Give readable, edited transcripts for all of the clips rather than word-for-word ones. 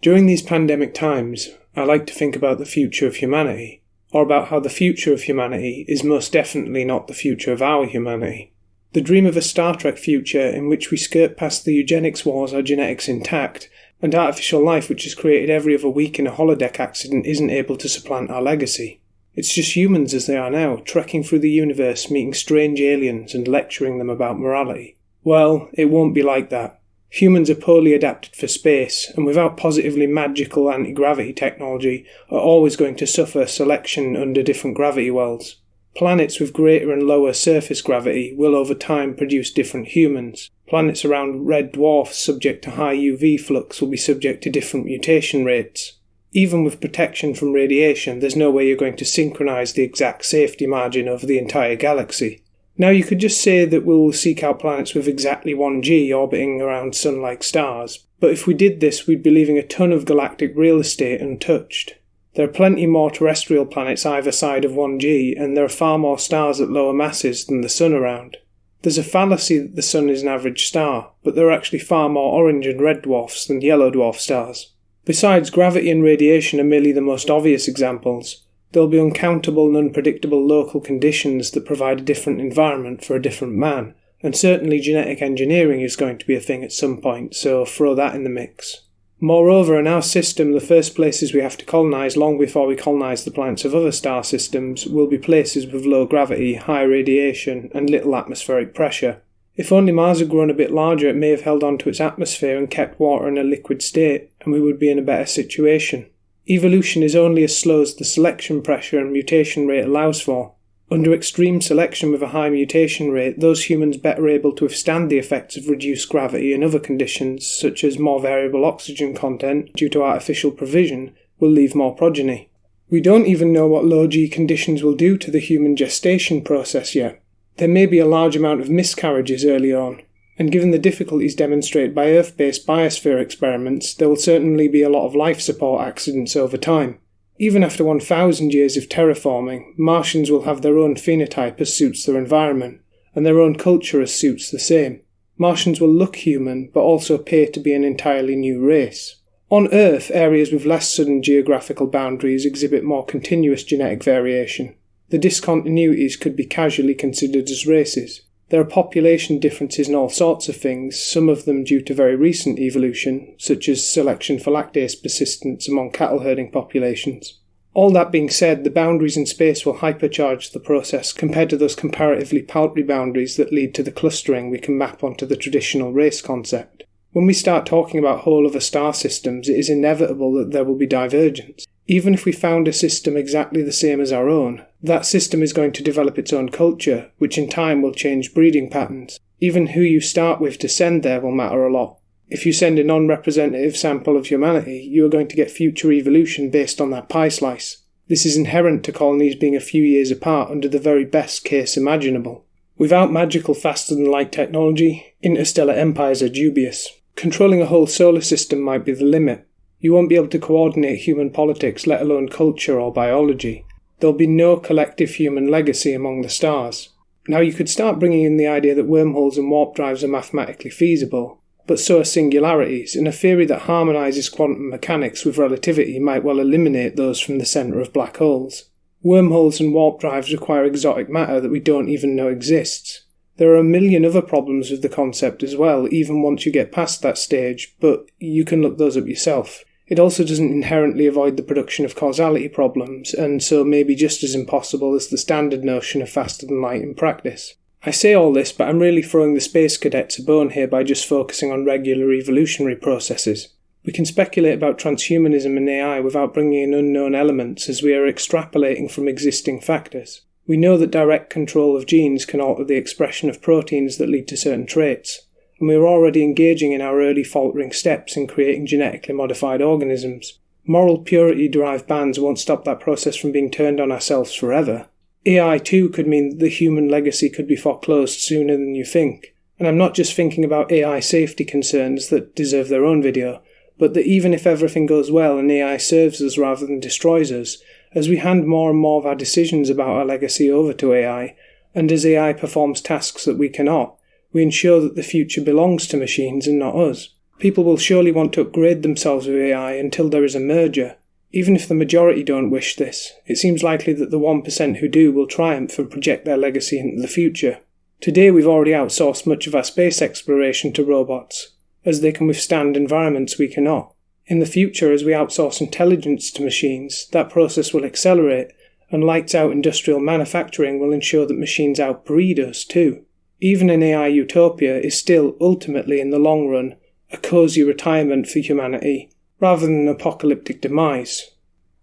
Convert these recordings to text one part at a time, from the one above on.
During these pandemic times, I like to think about the future of humanity, or about how the future of humanity is most definitely not the future of our humanity. The dream of a Star Trek future in which we skirt past the eugenics wars, our genetics intact, and artificial life which is created every other week in a holodeck accident isn't able to supplant our legacy. It's just humans as they are now, trekking through the universe, meeting strange aliens and lecturing them about morality. Well, it won't be like that. Humans are poorly adapted for space, and without positively magical anti-gravity technology, are always going to suffer selection under different gravity worlds. Planets with greater and lower surface gravity will over time produce different humans. Planets around red dwarfs subject to high UV flux will be subject to different mutation rates. Even with protection from radiation, there's no way you're going to synchronise the exact safety margin over the entire galaxy. Now you could just say that we'll seek out planets with exactly 1G orbiting around sun-like stars, but if we did this we'd be leaving a ton of galactic real estate untouched. There are plenty more terrestrial planets either side of 1G, and there are far more stars at lower masses than the Sun around. There's a fallacy that the Sun is an average star, but there are actually far more orange and red dwarfs than yellow dwarf stars. Besides, gravity and radiation are merely the most obvious examples. There'll be uncountable and unpredictable local conditions that provide a different environment for a different man, and certainly genetic engineering is going to be a thing at some point, so throw that in the mix. Moreover, in our system, the first places we have to colonise long before we colonise the planets of other star systems will be places with low gravity, high radiation, and little atmospheric pressure. If only Mars had grown a bit larger, it may have held on to its atmosphere and kept water in a liquid state, and we would be in a better situation. Evolution is only as slow as the selection pressure and mutation rate allows for. Under extreme selection with a high mutation rate, those humans better able to withstand the effects of reduced gravity and other conditions, such as more variable oxygen content due to artificial provision, will leave more progeny. We don't even know what low G conditions will do to the human gestation process yet. There may be a large amount of miscarriages early on, and given the difficulties demonstrated by Earth-based biosphere experiments, there will certainly be a lot of life support accidents over time. Even after 1,000 years of terraforming, Martians will have their own phenotype as suits their environment, and their own culture as suits the same. Martians will look human, but also appear to be an entirely new race. On Earth, areas with less sudden geographical boundaries exhibit more continuous genetic variation. The discontinuities could be casually considered as races. There are population differences in all sorts of things, some of them due to very recent evolution, such as selection for lactase persistence among cattle herding populations. All that being said, the boundaries in space will hypercharge the process compared to those comparatively paltry boundaries that lead to the clustering we can map onto the traditional race concept. When we start talking about whole other star systems, it is inevitable that there will be divergence. Even if we found a system exactly the same as our own, that system is going to develop its own culture, which in time will change breeding patterns. Even who you start with to send there will matter a lot. If you send a non-representative sample of humanity, you are going to get future evolution based on that pie slice. This is inherent to colonies being a few years apart under the very best case imaginable. Without magical faster-than-light technology, interstellar empires are dubious. Controlling a whole solar system might be the limit. You won't be able to coordinate human politics, let alone culture or biology. There'll be no collective human legacy among the stars. Now you could start bringing in the idea that wormholes and warp drives are mathematically feasible, but so are singularities, and a theory that harmonises quantum mechanics with relativity might well eliminate those from the centre of black holes. Wormholes and warp drives require exotic matter that we don't even know exists. There are a million other problems with the concept as well, even once you get past that stage, but you can look those up yourself. It also doesn't inherently avoid the production of causality problems, and so may be just as impossible as the standard notion of faster than light in practice. I say all this, but I'm really throwing the space cadets a bone here by just focusing on regular evolutionary processes. We can speculate about transhumanism and AI without bringing in unknown elements, as we are extrapolating from existing factors. We know that direct control of genes can alter the expression of proteins that lead to certain traits, and we are already engaging in our early faltering steps in creating genetically modified organisms. Moral purity-derived bans won't stop that process from being turned on ourselves forever. AI too could mean that the human legacy could be foreclosed sooner than you think. And I'm not just thinking about AI safety concerns that deserve their own video, but that even if everything goes well and AI serves us rather than destroys us, as we hand more and more of our decisions about our legacy over to AI, and as AI performs tasks that we cannot, we ensure that the future belongs to machines and not us. People will surely want to upgrade themselves with AI until there is a merger. Even if the majority don't wish this, it seems likely that the 1% who do will triumph and project their legacy into the future. Today we've already outsourced much of our space exploration to robots, as they can withstand environments we cannot. In the future, as we outsource intelligence to machines, that process will accelerate, and lights-out industrial manufacturing will ensure that machines outbreed us too. Even an AI utopia is still, ultimately in the long run, a cosy retirement for humanity, rather than an apocalyptic demise.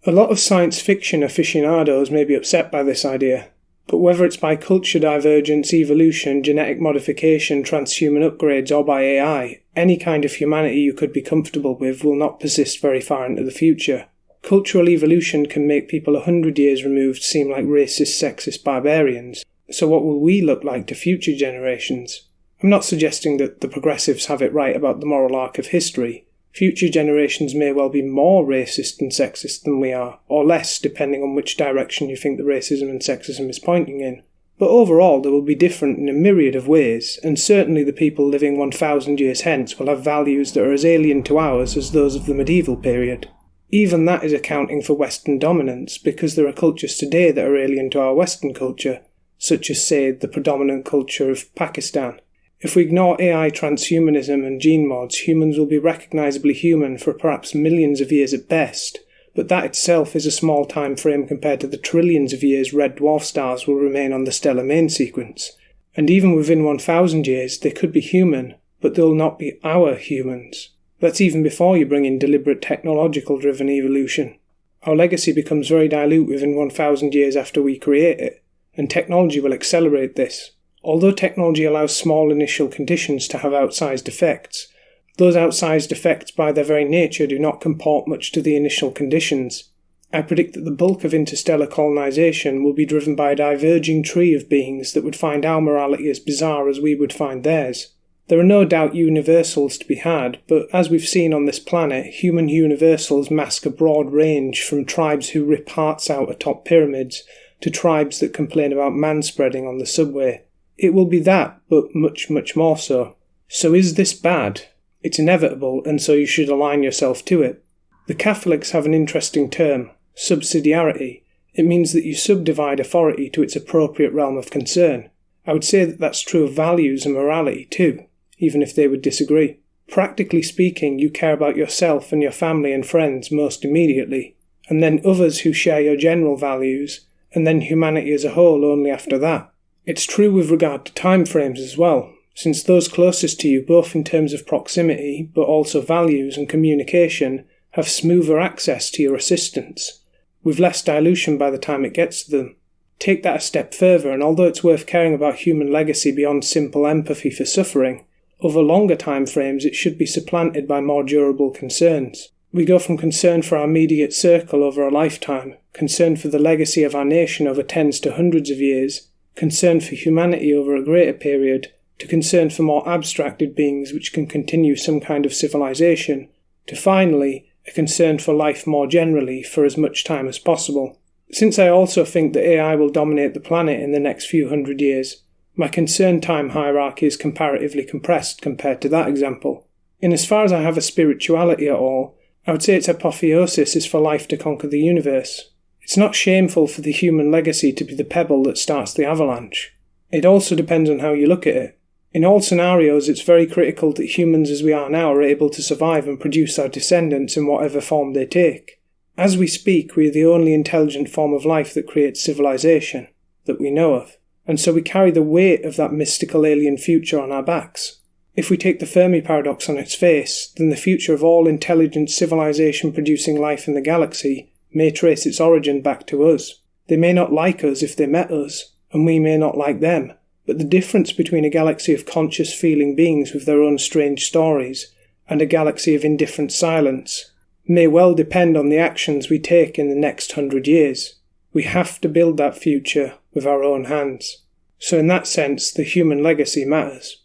A lot of science fiction aficionados may be upset by this idea, but whether it's by culture divergence, evolution, genetic modification, transhuman upgrades, or by AI, any kind of humanity you could be comfortable with will not persist very far into the future. Cultural evolution can make people 100 years removed seem like racist, sexist barbarians, so what will we look like to future generations? I'm not suggesting that the progressives have it right about the moral arc of history. Future generations may well be more racist and sexist than we are, or less depending on which direction you think the racism and sexism is pointing in. But overall they will be different in a myriad of ways, and certainly the people living 1,000 years hence will have values that are as alien to ours as those of the medieval period. Even that is accounting for Western dominance, because there are cultures today that are alien to our Western culture, such as, say, the predominant culture of Pakistan. If we ignore AI, transhumanism and gene mods, humans will be recognisably human for perhaps millions of years at best, but that itself is a small time frame compared to the trillions of years red dwarf stars will remain on the stellar main sequence. And even within 1,000 years, they could be human, but they'll not be our humans. That's even before you bring in deliberate technological-driven evolution. Our legacy becomes very dilute within 1,000 years after we create it, and technology will accelerate this. Although technology allows small initial conditions to have outsized effects, those outsized effects by their very nature do not comport much to the initial conditions. I predict that the bulk of interstellar colonization will be driven by a diverging tree of beings that would find our morality as bizarre as we would find theirs. There are no doubt universals to be had, but as we've seen on this planet, human universals mask a broad range from tribes who rip hearts out atop pyramids to tribes that complain about manspreading on the subway. It will be that, but much, much more so. So is this bad? It's inevitable, and so you should align yourself to it. The Catholics have an interesting term, subsidiarity. It means that you subdivide authority to its appropriate realm of concern. I would say that that's true of values and morality too, even if they would disagree. Practically speaking, you care about yourself and your family and friends most immediately, and then others who share your general values, and then humanity as a whole only after that. It's true with regard to time frames as well, since those closest to you, both in terms of proximity, but also values and communication, have smoother access to your assistance, with less dilution by the time it gets to them. Take that a step further, and although it's worth caring about human legacy beyond simple empathy for suffering, over longer time frames it should be supplanted by more durable concerns. We go from concern for our immediate circle over a lifetime, concern for the legacy of our nation over tens to hundreds of years, concern for humanity over a greater period, to concern for more abstracted beings which can continue some kind of civilization, to finally, a concern for life more generally for as much time as possible. Since I also think that AI will dominate the planet in the next few hundred years, my concern time hierarchy is comparatively compressed compared to that example. In as far as I have a spirituality at all, I would say its apotheosis is for life to conquer the universe. It's not shameful for the human legacy to be the pebble that starts the avalanche. It also depends on how you look at it. In all scenarios, it's very critical that humans as we are now are able to survive and produce our descendants in whatever form they take. As we speak, we are the only intelligent form of life that creates civilization, that we know of, and so we carry the weight of that mystical alien future on our backs. If we take the Fermi paradox on its face, then the future of all intelligent civilization producing life in the galaxy may trace its origin back to us. They may not like us if they met us, and we may not like them, but the difference between a galaxy of conscious feeling beings with their own strange stories and a galaxy of indifferent silence may well depend on the actions we take in the next 100 years. We have to build that future with our own hands. So in that sense, the human legacy matters.